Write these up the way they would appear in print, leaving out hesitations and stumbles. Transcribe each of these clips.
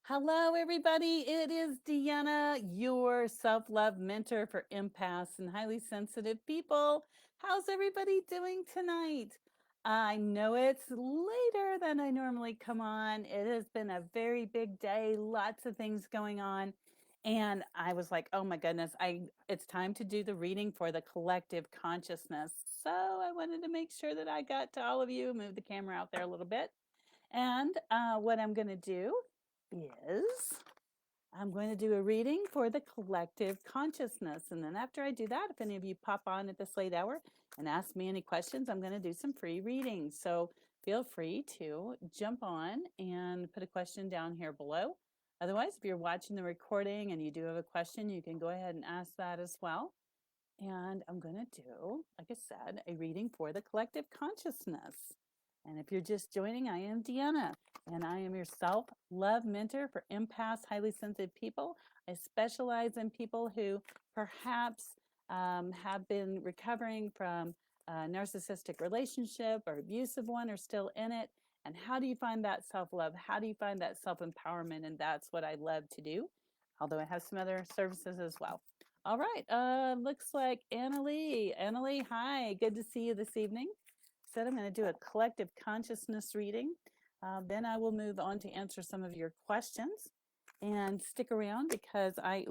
Hello, everybody. It is Deanna, your self love mentor for empaths and highly sensitive people. How's everybody doing tonight? I know it's later than I normally come on. It has been a very big day, lots of things going on. And I was like, oh my goodness, it's time to do the reading for the collective consciousness. So I wanted to make sure that I got to all of you, move the camera out there a little bit. And what I'm going to do is I'm going to do a reading for the collective consciousness. And then after I do that, if any of you pop on at this late hour and ask me any questions, I'm going to do some free readings. So feel free to jump on and put a question down here below. Otherwise, if you're watching the recording and you do have a question, you can go ahead and ask that as well. And I'm going to do, like I said, a reading for the collective consciousness. And if you're just joining, I am Deanna, and I am your self-love mentor for empaths, highly sensitive people. I specialize in people who perhaps have been recovering from a narcissistic relationship or abusive one, or still in it. And how do you find that self-love? How do you find that self-empowerment? And that's what I love to do, although I have some other services as well. All right, looks like Annalie. Annalie, hi, good to see you this evening. Said I'm going to do a collective consciousness reading. Then I will move on to answer some of your questions. And stick around because I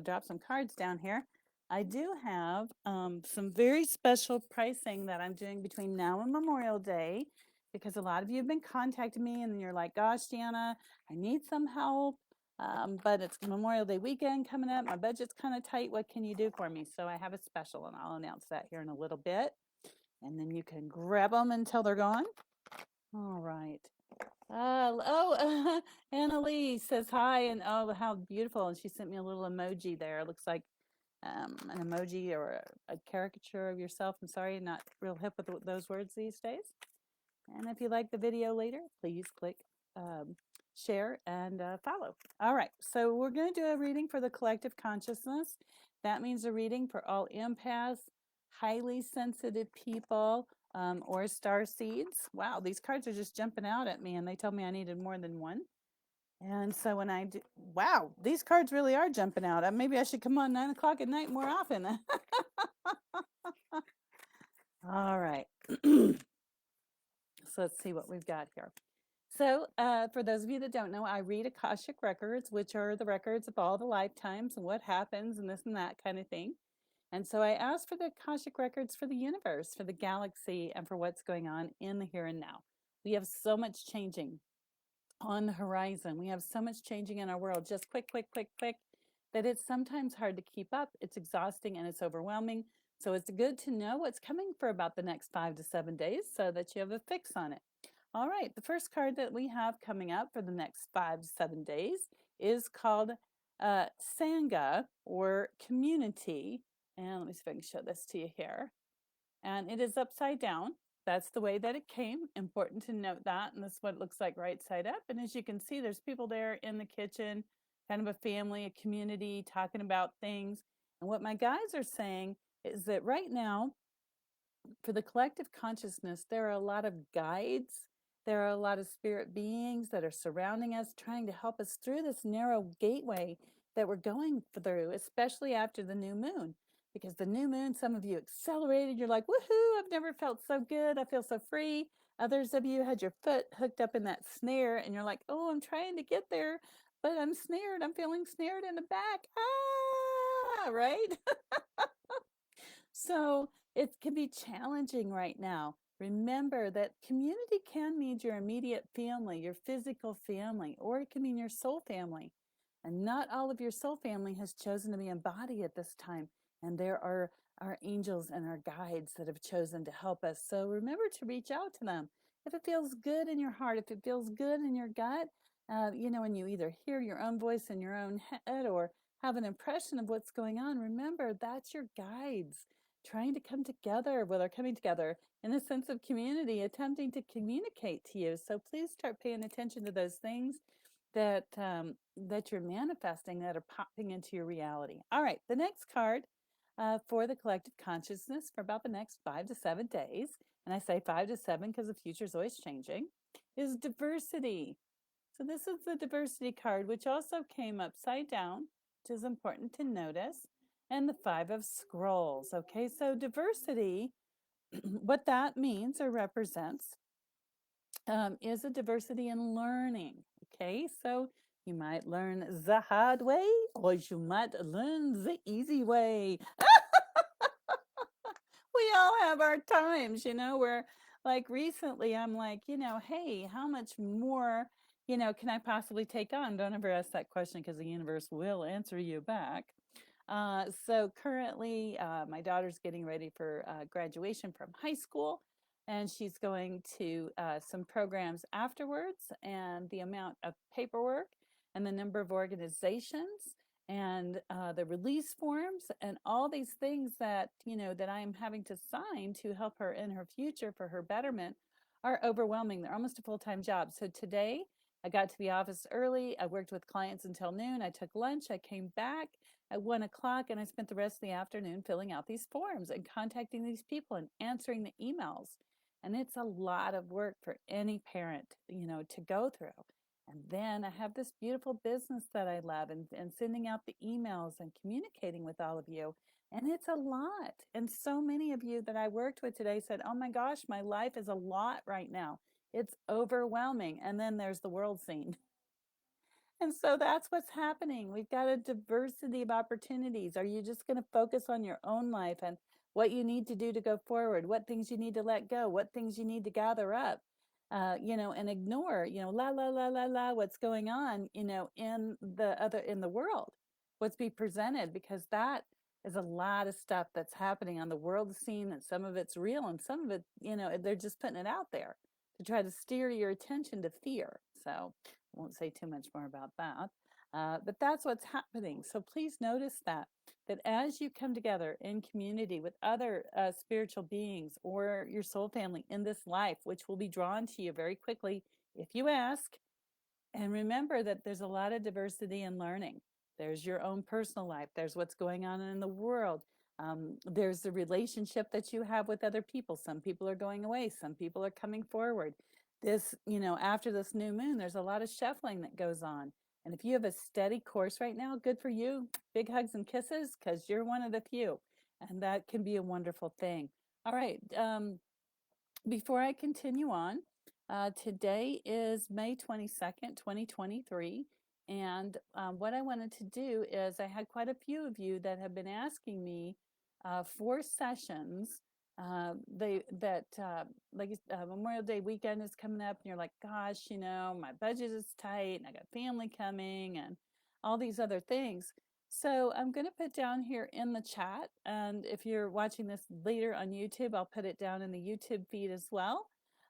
dropped some cards down here. I do have some very special pricing that I'm doing between now and Memorial Day because a lot of you have been contacting me and you're like, gosh, Deanna, I need some help. But it's Memorial Day weekend coming up. My budget's kind of tight. What can you do for me? So I have a special, and I'll announce that here in a little bit. And then you can grab them until they're gone. All right. Annalise says hi, and oh, how beautiful. And she sent me a little emoji there. It looks like an emoji or a caricature of yourself. I'm sorry, not real hip with those words these days. And if you like the video later, please click share and follow. All right, so we're going to do a reading for the collective consciousness. That means a reading for all empaths, highly sensitive people, or star seeds. Wow, these cards are just jumping out at me, and they told me I needed more than one. And so when I do, wow, these cards really are jumping out. Maybe I should come on 9 o'clock at night more often. All right. So let's see what we've got here. So for those of you that don't know, I read Akashic records, which are the records of all the lifetimes and what happens and this and that kind of thing. And so I asked for the Akashic records for the universe, for the galaxy, and for what's going on in the here and now. We have so much changing on the horizon. We have so much changing in our world, just quick, that it's sometimes hard to keep up. It's exhausting and it's overwhelming. So it's good to know what's coming for about the next 5 to 7 days so that you have a fix on it. All right, the first card that we have coming up for the next 5 to 7 days is called Sangha, or community. And let me see if I can show this to you here. And it is upside down. That's the way that it came. Important to note that. And this is what it looks like right side up. And as you can see, there's people there in the kitchen, kind of a family, a community, talking about things. And what my guides are saying is that right now, for the collective consciousness, there are a lot of guides. There are a lot of spirit beings that are surrounding us, trying to help us through this narrow gateway that we're going through, especially after the new moon. Because the new moon, some of you accelerated. You're like, woohoo, I've never felt so good. I feel so free. Others of you had your foot hooked up in that snare and you're like, oh, I'm trying to get there, but I'm snared. I'm feeling snared in the back. Ah, right? So it can be challenging right now. Remember that community can mean your immediate family, your physical family, or it can mean your soul family. And not all of your soul family has chosen to be in body at this time. And there are our angels and our guides that have chosen to help us. So remember to reach out to them. If it feels good in your heart, if it feels good in your gut, when you either hear your own voice in your own head or have an impression of what's going on, remember that's your guides trying to come together, well, they're coming together in a sense of community, attempting to communicate to you. So please start paying attention to those things that that you're manifesting that are popping into your reality. All right, the next card for the collective consciousness for about the next 5 to 7 days, and I say 5 to 7 because the future is always changing, is diversity. So this is the diversity card, which also came upside down, which is important to notice, and the Five of Scrolls. Okay, so diversity, what that means or represents is a diversity in learning. Okay, so you might learn the hard way or you might learn the easy way. We all have our times, where like recently I'm like, hey, how much more, can I possibly take on? Don't ever ask that question because the universe will answer you back. So currently, my daughter's getting ready for graduation from high school, and she's going to some programs afterwards, and the amount of paperwork and the number of organizations and the release forms and all these things that that I am having to sign to help her in her future for her betterment are overwhelming. They're almost a full-time job. So today I got to the office early. I worked with clients until noon. I took lunch. I came back at 1 o'clock, and I spent the rest of the afternoon filling out these forms and contacting these people and answering the emails. And it's a lot of work for any parent, to go through. And then I have this beautiful business that I love, and sending out the emails and communicating with all of you. And it's a lot. And so many of you that I worked with today said, oh my gosh, my life is a lot right now. It's overwhelming. And then there's the world scene. And so that's what's happening. We've got a diversity of opportunities. Are you just going to focus on your own life and what you need to do to go forward, what things you need to let go, what things you need to gather up, and ignore, la, la, la, la, la, what's going on, in the world, what's being presented, because that is a lot of stuff that's happening on the world scene, and some of it's real and some of it, they're just putting it out there to try to steer your attention to fear. So I won't say too much more about that. But that's what's happening. So please notice that as you come together in community with other spiritual beings or your soul family in this life, which will be drawn to you very quickly if you ask, and remember that there's a lot of diversity in learning. There's your own personal life. There's what's going on in the world. There's the relationship that you have with other people. Some people are going away. Some people are coming forward. After this new moon, there's a lot of shuffling that goes on. And if you have a steady course right now, good for you. Big hugs and kisses, because you're one of the few. And that can be a wonderful thing. All right. Before I continue on, today is May 22nd, 2023. And what I wanted to do is I had quite a few of you that have been asking me for sessions. Memorial Day weekend is coming up, and you're like, gosh, my budget is tight, and I got family coming, and all these other things. So I'm going to put down here in the chat, and if you're watching this later on YouTube, I'll put it down in the YouTube feed as well.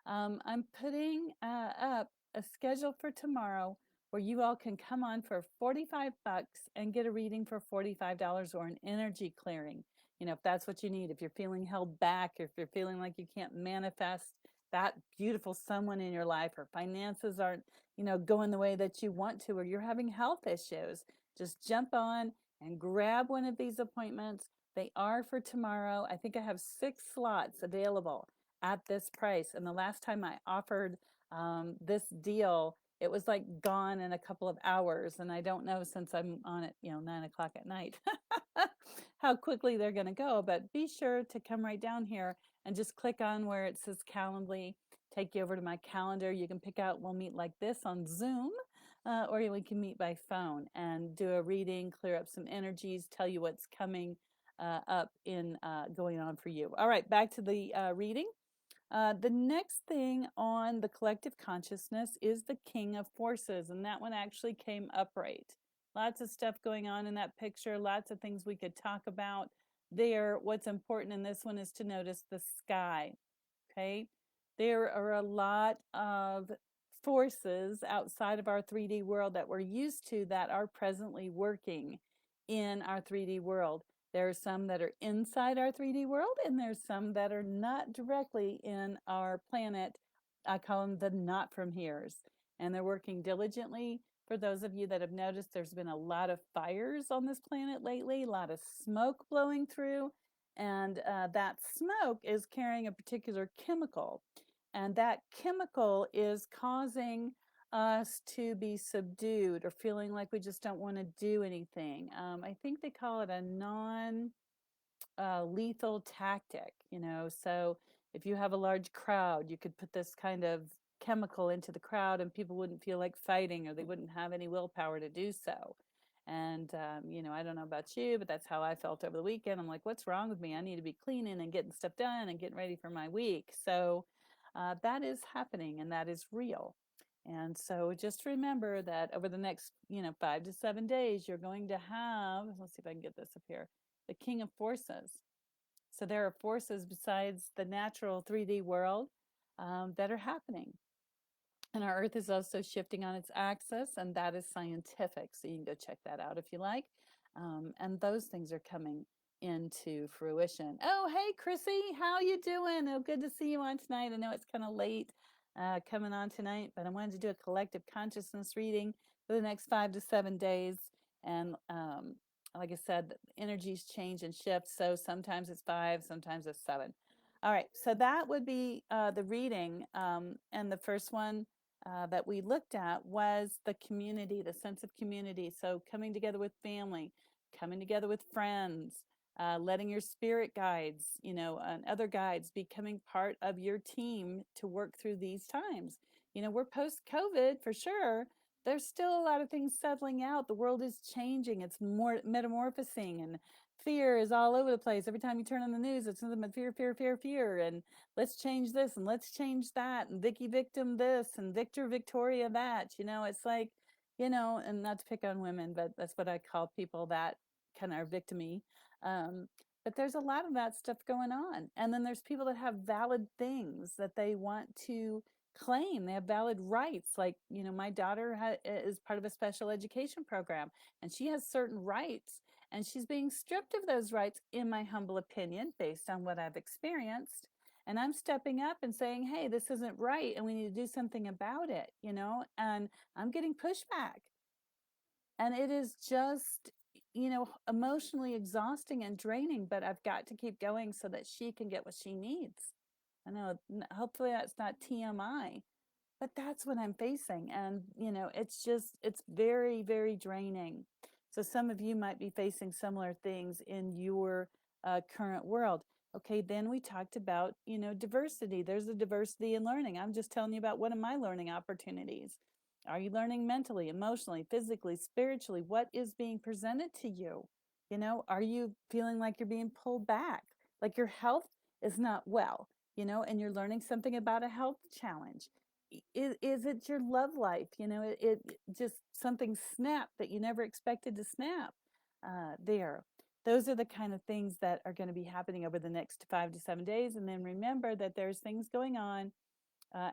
I'm putting up a schedule for tomorrow where you all can come on for 45 bucks and get a reading for $45 or an energy clearing. If that's what you need, if you're feeling held back, if you're feeling like you can't manifest that beautiful someone in your life, or finances aren't, going the way that you want to, or you're having health issues, just jump on and grab one of these appointments. They are for tomorrow. I think I have 6 slots available at this price. And the last time I offered this deal, it was like gone in a couple of hours. And I don't know, since I'm on it, 9 o'clock at night, how quickly they're going to go. But be sure to come right down here and just click on where it says Calendly, take you over to my calendar. You can pick out, we'll meet like this on Zoom, or we can meet by phone and do a reading, clear up some energies, tell you what's coming up in going on for you. All right, back to the reading. The next thing on the collective consciousness is the King of Forces, and that one actually came upright. Lots of stuff going on in that picture, lots of things we could talk about there. What's important in this one is to notice the sky. Okay, there are a lot of forces outside of our 3D world that we're used to that are presently working in our 3D world. There are some that are inside our 3D world, and there's some that are not directly in our planet. I call them the not from here's, and they're working diligently. For those of you that have noticed, there's been a lot of fires on this planet lately, a lot of smoke blowing through, and that smoke is carrying a particular chemical, and that chemical is causing us to be subdued or feeling like we just don't want to do anything. I think they call it a non lethal tactic, you know. So if you have a large crowd, you could put this kind of chemical into the crowd and people wouldn't feel like fighting or they wouldn't have any willpower to do so. And, you know, I don't know about you, but that's how I felt over the weekend. I'm like, what's wrong with me? I need to be cleaning and getting stuff done and getting ready for my week. So that is happening and that is real. And so just remember that over the next, you know, 5 to 7 days, you're going to have, let's see if I can get this up here, the king of forces. So there are forces besides the natural 3D world that are happening. And our Earth is also shifting on its axis, and that is scientific. So you can go check that out if you like. And those things are coming into fruition. Oh, hey, Chrissy, how you doing? Oh, good to see you on tonight. I know it's kind of late coming on tonight, but I wanted to do a collective consciousness reading for the next 5 to 7 days. And like I said, energies change and shift. So sometimes it's 5, sometimes it's 7. All right, so that would be the reading. And the first one that we looked at was the community, the sense of community. So coming together with family, coming together with friends, letting your spirit guides, you know, and other guides becoming part of your team to work through these times. You know, we're post-COVID for sure. There's still a lot of things settling out. The world is changing. It's more metamorphosing, and fear is all over the place. Every time you turn on the news, it's nothing but fear, fear, fear, fear. And let's change this and let's change that. And Vicky victim this and Victor Victoria that. You know, it's like, you know, and not to pick on women, but that's what I call people that kind of are victimy. Um, but there's a lot of that stuff going on. And then there's people that have valid things that they want to claim. They have valid rights. Like, you know, my daughter is part of a special education program and she has certain rights and she's being stripped of those rights, in my humble opinion, based on what I've experienced. And I'm stepping up and saying, hey, this isn't right and we need to do something about it, you know, and I'm getting pushback. And it is just, you know, emotionally exhausting and draining, but I've got to keep going so that she can get what she needs. I know, hopefully that's not TMI, but that's what I'm facing. And, you know, it's just, it's very, very draining. So some of you might be facing similar things in your current world. Okay, then we talked about, you know, diversity. There's a diversity in learning. I'm just telling you about one of my learning opportunities. Are you learning mentally, emotionally, physically, spiritually? What is being presented to you? You know, are you feeling like you're being pulled back? Like your health is not well, you know, and you're learning something about a health challenge. Is it your love life? You know, it just something snapped that you never expected to snap there. Those are the kind of things that are going to be happening over the next 5 to 7 days. And then remember that there's things going on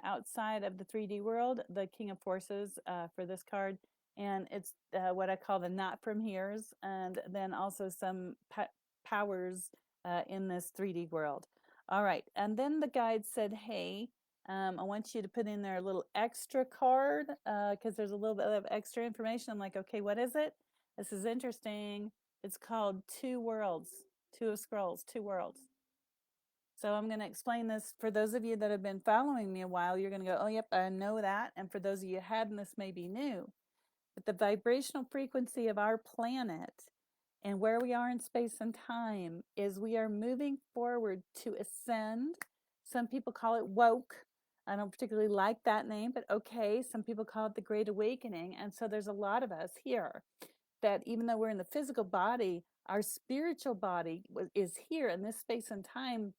outside of the 3D world, the King of Forces for this card. And it's what I call the not from here's, and then also some powers in this 3D world. All right. And then the guide said, hey, I want you to put in there a little extra card because there's a little bit of extra information. I'm like, okay, what is it? This is interesting. It's called Two Worlds, Two of Scrolls, Two Worlds. So I'm going to explain this for those of you that have been following me a while. You're going to go, oh, yep, I know that. And for those of you who hadn't, this may be new. But the vibrational frequency of our planet and where we are in space and time is we are moving forward to ascend. Some people call it woke. I don't particularly like that name, but okay. Some people call it the Great Awakening. And so there's a lot of us here that even though we're in the physical body, our spiritual body is here in this space and time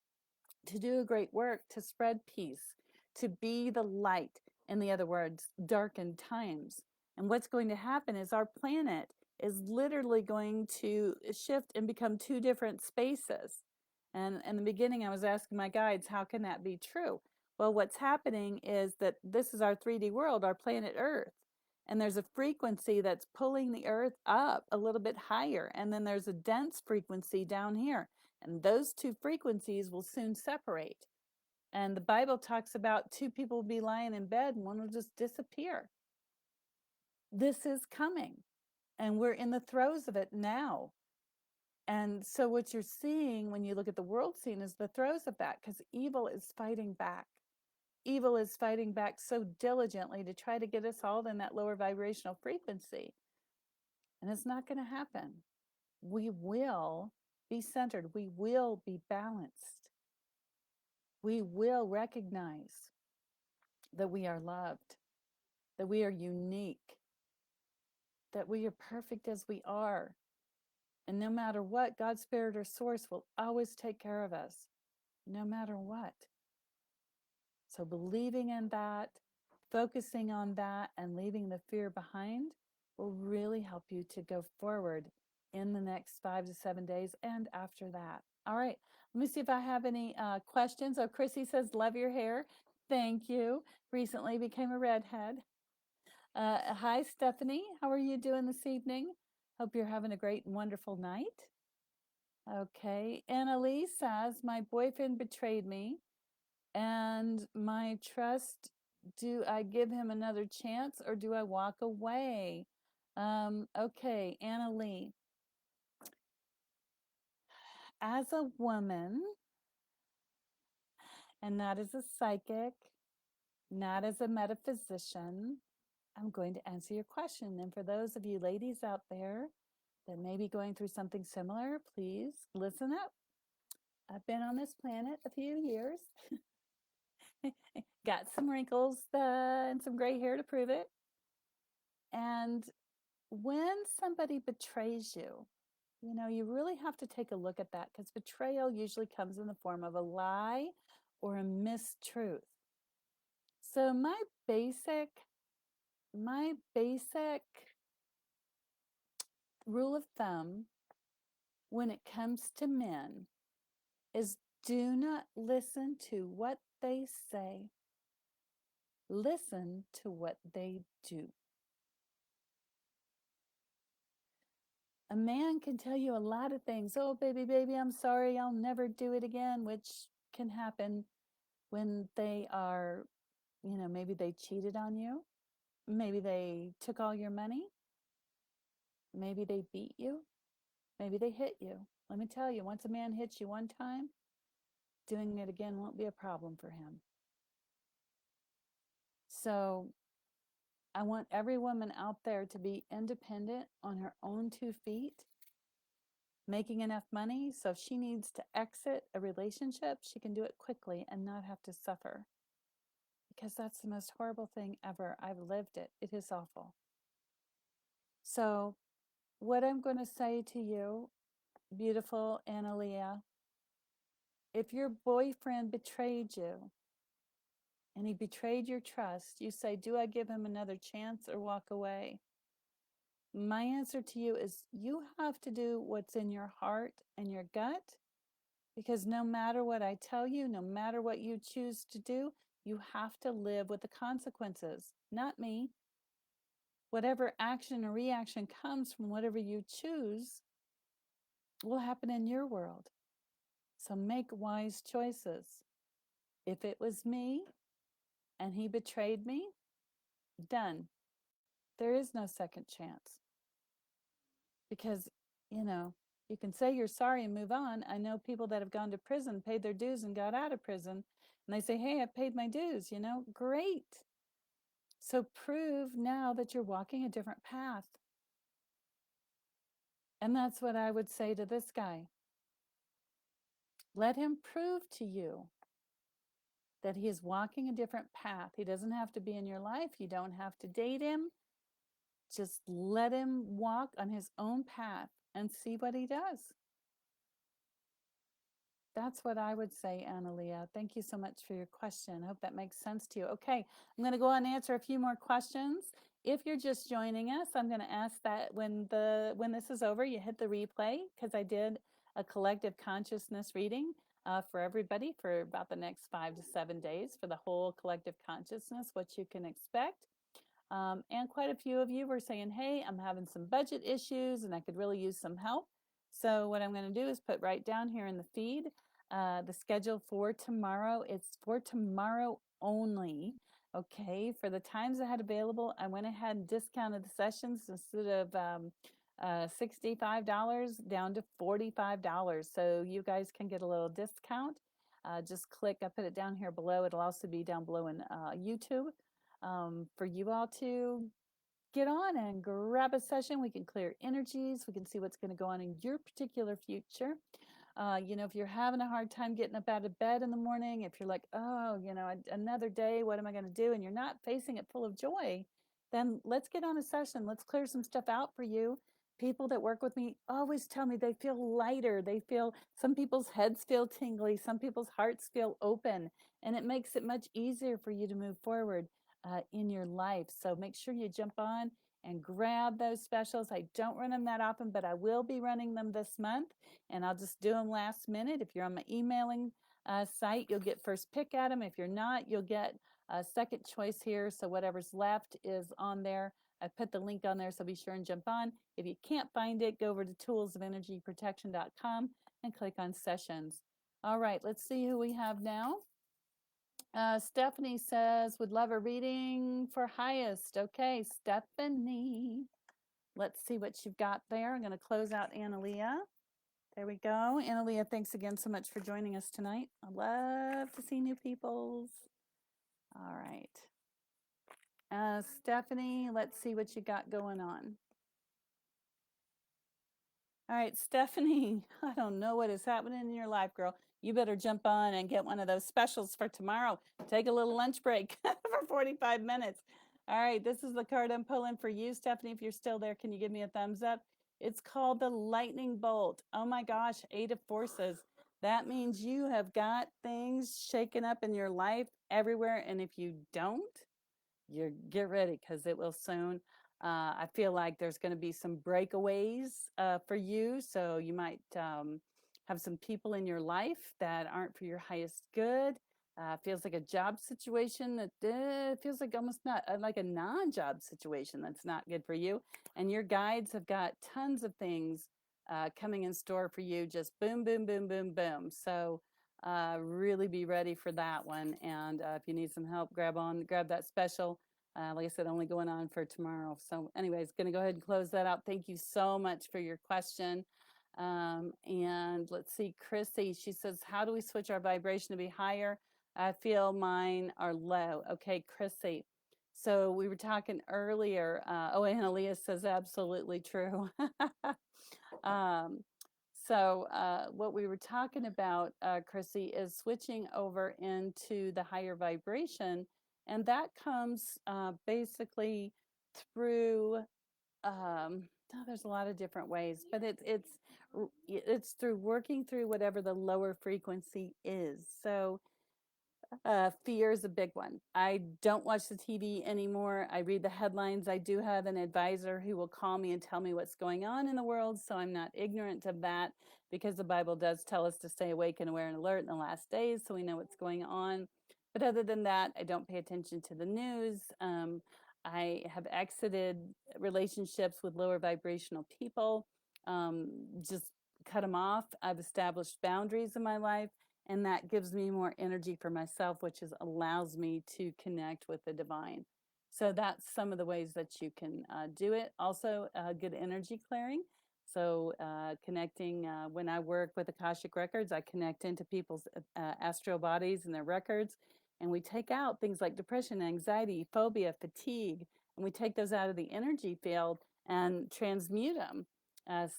to do a great work, to spread peace, to be the light, in the other words, darkened times. And what's going to happen is our planet is literally going to shift and become two different spaces. And in the beginning, I was asking my guides, how can that be true? Well, what's happening is that this is our 3D world, our planet Earth. And there's a frequency that's pulling the Earth up a little bit higher. And then there's a dense frequency down here. And those two frequencies will soon separate. And the Bible talks about two people will be lying in bed and one will just disappear. This is coming. And we're in the throes of it now. And so what you're seeing when you look at the world scene is the throes of that, because evil is fighting back. evil is fighting back so diligently to try to get us all in that lower vibrational frequency. And it's not going to happen. We will be centered. We will be balanced. We will recognize that we are loved, that we are unique, that we are perfect as we are. And no matter what, God's Spirit or Source will always take care of us, no matter what. So believing in that, focusing on that, and leaving the fear behind will really help you to go forward in the next 5 to 7 days and after that. All right, let me see if I have any questions. Oh, Chrissy says, love your hair. Thank you. Recently became a redhead. Hi, Stephanie. How are you doing this evening? Hope you're having a great and wonderful night. Okay. Annalise says, my boyfriend betrayed me and my trust. Do I give him another chance or do I walk away? Okay, Annalise. As a woman, and not as a psychic, not as a metaphysician, I'm going to answer your question. And for those of you ladies out there that may be going through something similar, please listen up. I've been on this planet a few years, got some wrinkles and some gray hair to prove it. And when somebody betrays you, you know, you really have to take a look at that because betrayal usually comes in the form of a lie or a mistruth. So my basic rule of thumb when it comes to men is do not listen to what they say. Listen to what they do. A man can tell you a lot of things. Oh, baby, I'm sorry, I'll never do it again, which can happen when they are, you know, maybe they cheated on you. Maybe they took all your money. Maybe they beat you. Maybe they hit you. Let me tell you, once a man hits you one time, doing it again won't be a problem for him. So I want every woman out there to be independent on her own 2 feet, making enough money. So if she needs to exit a relationship, she can do it quickly and not have to suffer. Because that's the most horrible thing ever. I've lived it. It is awful. So what I'm going to say to you, beautiful Analia, if your boyfriend betrayed you and he betrayed your trust, you say, do I give him another chance or walk away? My answer to you is you have to do what's in your heart and your gut, because no matter what I tell you, no matter what you choose to do, you have to live with the consequences, not me. Whatever action or reaction comes from whatever you choose will happen in your world. So make wise choices. If it was me and he betrayed me, done. There is no second chance. Because, you know, you can say you're sorry and move on. I know people that have gone to prison, paid their dues and got out of prison. And they say, hey, I paid my dues, you know, great. So prove now that you're walking a different path. And that's what I would say to this guy. Let him prove to you that he is walking a different path. He doesn't have to be in your life. You don't have to date him. Just let him walk on his own path and see what he does. That's what I would say, Analia. Thank you so much for your question. I hope that makes sense to you. Okay, I'm going to go on and answer a few more questions. If you're just joining us, I'm going to ask that when this is over, you hit the replay, because I did a collective consciousness reading for everybody for about the next 5 to 7 days for the whole collective consciousness, what you can expect. And quite a few of you were saying, hey, I'm having some budget issues and I could really use some help. So what I'm going to do is put right down here in the feed the schedule for tomorrow. It's for tomorrow only. Okay, for the times I had available, I went ahead and discounted the sessions instead of $65 down to $45. So you guys can get a little discount. just click, I put it down here below. It'll also be down below in YouTube for you all to get on and grab a session. We can clear energies. We can see what's going to go on in your particular future. If you're having a hard time getting up out of bed in the morning, if you're like, oh, another day, what am I going to do? And you're not facing it full of joy, then let's get on a session. Let's clear some stuff out for you. People that work with me always tell me they feel lighter. Some people's heads feel tingly. Some people's hearts feel open. And it makes it much easier for you to move forward in your life. So make sure you jump on and grab those specials. I don't run them that often, but I will be running them this month, and I'll just do them last minute. If you're on my emailing site, you'll get first pick at them. If you're not, you'll get a second choice here. So whatever's left is on there. I put the link on there, so be sure and jump on. If you can't find it, go over to toolsofenergyprotection.com and click on sessions. All right, let's see who we have now. Stephanie says, would love a reading for highest. Okay, Stephanie. Let's see what you've got there. I'm going to close out Analia. There we go. Analia, thanks again so much for joining us tonight. I love to see new peoples. All right. Stephanie, let's see what you got going on. All right, Stephanie, I don't know what is happening in your life, girl. You better jump on and get one of those specials for tomorrow. Take a little lunch break for 45 minutes. All right, this is the card I'm pulling for you, Stephanie. If you're still there, can you give me a thumbs up? It's called the Lightning Bolt. Oh my gosh, 8 of Forces. That means you have got things shaken up in your life everywhere. And if you don't, get ready, because it will soon. I feel like there's going to be some breakaways for you. So you might have some people in your life that aren't for your highest good. Feels like a job situation that feels like almost not like a non-job situation that's not good for you. And your guides have got tons of things coming in store for you. Just boom, boom, boom, boom, boom. So really be ready for that one. And if you need some help, grab that special. Like I said, only going on for tomorrow. So anyways, going to go ahead and close that out. Thank you so much for your question. And let's see, Chrissy, she says, how do we switch our vibration to be higher? I feel mine are low. Okay, Chrissy. So we were talking earlier. Annalea says absolutely true. What we were talking about, Chrissy, is switching over into the higher vibration, and that comes basically through. There's a lot of different ways, but it's through working through whatever the lower frequency is. So fear is a big one. I don't watch the TV anymore. I read the headlines. I do have an advisor who will call me and tell me what's going on in the world, so I'm not ignorant of that, because the Bible does tell us to stay awake and aware and alert in the last days, so we know what's going on. But other than that, I don't pay attention to the news. I have exited relationships with lower vibrational people, just cut them off. I've established boundaries in my life, and that gives me more energy for myself, which allows me to connect with the divine. So that's some of the ways that you can do it. Also, good energy clearing. So connecting, when I work with Akashic Records, I connect into people's astral bodies and their records, and we take out things like depression, anxiety, phobia, fatigue, and we take those out of the energy field and transmute them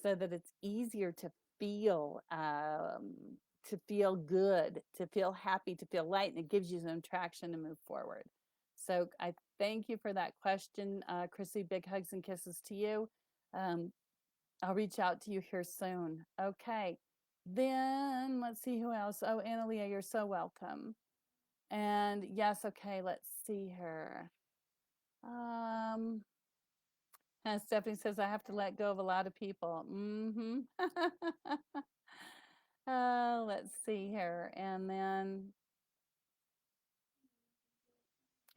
so that it's easier to feel good, to feel happy, to feel light, and it gives you some traction to move forward. So I thank you for that question, Chrissy. Big hugs and kisses to you. I'll reach out to you here soon. Okay, then let's see who else. Oh, Analia, you're so welcome. And yes, okay, let's see her. And Stephanie says, I have to let go of a lot of people. Mm-hmm. Let's see here. And then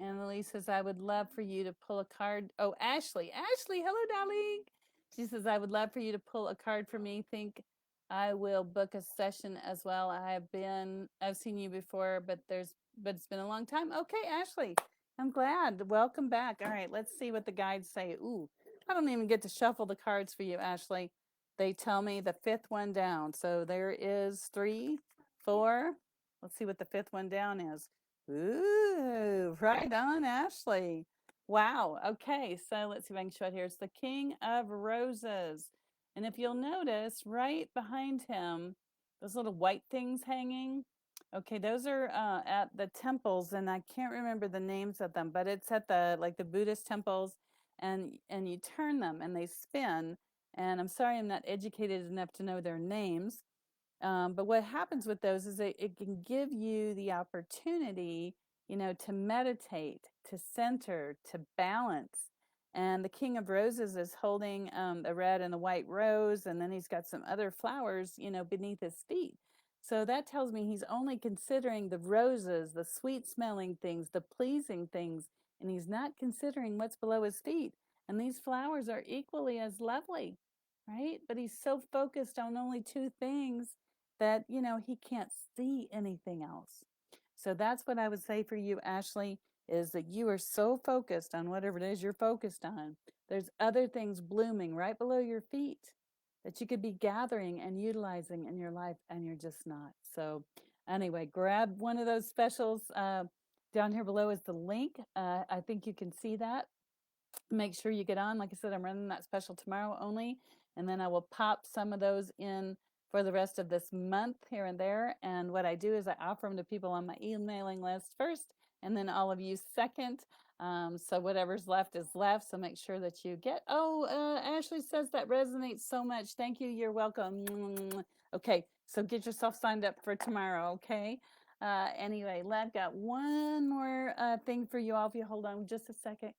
Emily says, I would love for you to pull a card. Oh, Ashley. Ashley, hello, darling. She says, I would love for you to pull a card for me. Think I will book a session as well. I've seen you before, but it's been a long time. Okay, Ashley, I'm glad. Welcome back. All right, let's see what the guides say. Ooh, I don't even get to shuffle the cards for you, Ashley. They tell me the fifth one down. So there is 3, 4, Let's see what the fifth one down is. Ooh, right on, Ashley. Wow. Okay, so let's see if I can show it here. It's the King of Roses. And if you'll notice, right behind him, those little white things hanging. Okay, those are at the temples, and I can't remember the names of them, but it's at the like the Buddhist temples, and you turn them and they spin. And I'm sorry I'm not educated enough to know their names, but what happens with those is it can give you the opportunity, to meditate, to center, to balance. And the King of Roses is holding a red and a white rose, and then he's got some other flowers, beneath his feet. So that tells me he's only considering the roses, the sweet smelling things, the pleasing things, and he's not considering what's below his feet. And these flowers are equally as lovely, right? But he's so focused on only two things that, he can't see anything else. So that's what I would say for you, Ashley, is that you are so focused on whatever it is you're focused on. There's other things blooming right below your feet that you could be gathering and utilizing in your life, and you're just not. So, anyway, grab one of those specials. Down here below is the link. I think you can see that. Make sure you get on. Like I said, I'm running that special tomorrow only, and then I will pop some of those in for the rest of this month here and there. And what I do is I offer them to people on my emailing list first, and then all of you second. So whatever's left is left. So make sure that you get. Oh, Ashley says that resonates so much. Thank you. You're welcome. Okay, so get yourself signed up for tomorrow. Okay. Anyway, I've got one more thing for you all. If you hold on just a second.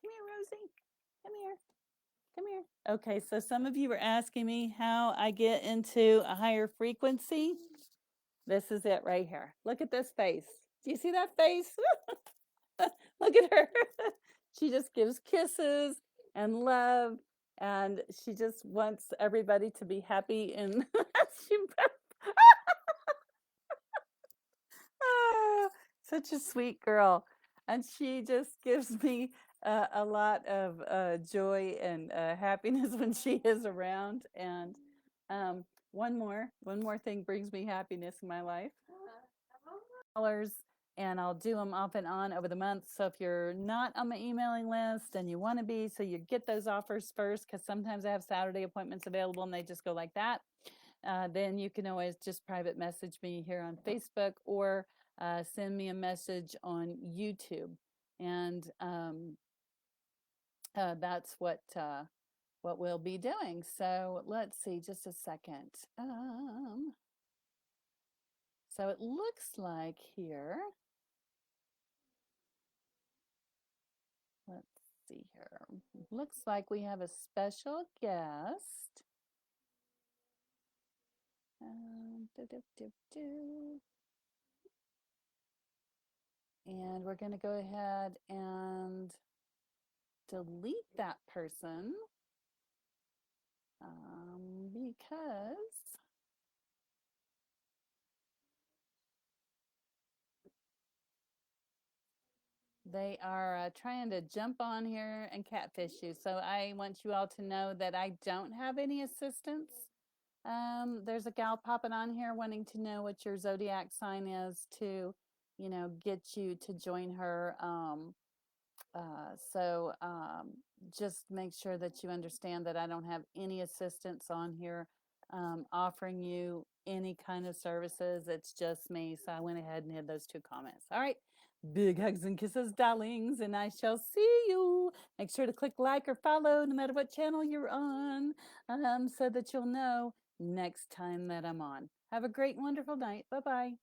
Come here, Rosie. Come here. Come here. Okay, so some of you were asking me how I get into a higher frequency. This is it right here. Look at this face. Do you see that face? Look at her. She just gives kisses and love, and she just wants everybody to be happy. And she Ah, such a sweet girl. And she just gives me a lot of joy and happiness when she is around. And um, one more thing brings me happiness in my life. Dollars, and I'll do them off and on over the month. So if you're not on my emailing list and you want to be, so you get those offers first, because sometimes I have Saturday appointments available and they just go like that. Then you can always just private message me here on Facebook, or send me a message on YouTube. And that's what we'll be doing. So let's see, just a second. So it looks like here. Let's see here. Looks like we have a special guest. And we're going to go ahead and delete that person, because they are trying to jump on here and catfish you. So I want you all to know that I don't have any assistance. There's a gal popping on here wanting to know what your zodiac sign is to, get you to join her. So just make sure that you understand that I don't have any assistance on here offering you any kind of services. It's just me. So I went ahead and hid those two comments. All right. Big hugs and kisses, darlings, and I shall see you. Make sure to click like or follow no matter what channel you're on, so that you'll know next time that I'm on. Have a great, wonderful night. Bye bye.